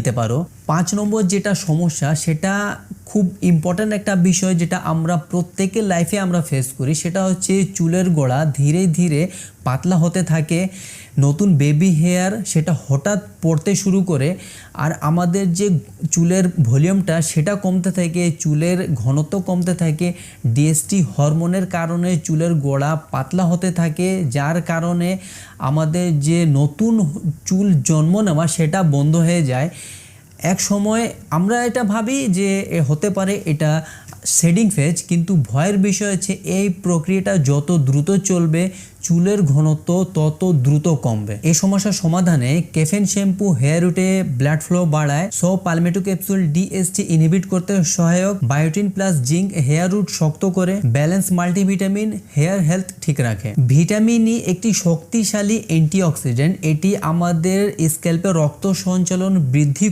নিতে পারো। 5 নম্বর যেটা সমস্যা সেটা খুব ইম্পর্ট্যান্ট একটা বিষয়, যেটা আমরা প্রত্যেকের লাইফে আমরা ফেস করি, সেটা হচ্ছে চুলের গোড়া ধীরে ধীরে পাতলা হতে থাকে। নতুন বেবি হেয়ার সেটা হঠাৎ পড়তে শুরু করে, আর আমাদের যে চুলের ভলিউমটা সেটা কমতে থাকে, চুলের ঘনত্ব কমতে থাকে। ডিএসটি হরমোনের কারণে চুলের গোড়া পাতলা হতে থাকে, যার কারণে আমাদের যে নতুন চুল জন্ম নেওয়া সেটা বন্ধ হয়ে যায়। এক সময় আমরা এটা ভাবি যে হতে পারে এটা শেডিং ফেজ, কিন্তু ভয়ের বিষয় হচ্ছে এই প্রক্রিয়াটা যত দ্রুত চলবে চুলের ঘনত্ব তত দ্রুত কমবে। এই সমস্যার সমাধানে ক্যাফেন শ্যাম্পু হেয়ার রুটে ব্লাড ফ্লো বাড়ায়, saw palmetto capsule DST inhibit করতে সহায়ক, biotin plus zinc hair root শক্ত করে, ব্যালেন্স মাল্টিভিটামিন হেয়ার হেলথ ঠিক রাখে। ভিটামিন ই একটি শক্তিশালী অ্যান্টিঅক্সিডেন্ট, এটি আমাদের স্ক্যাল্পে রক্ত সঞ্চালন বৃদ্ধি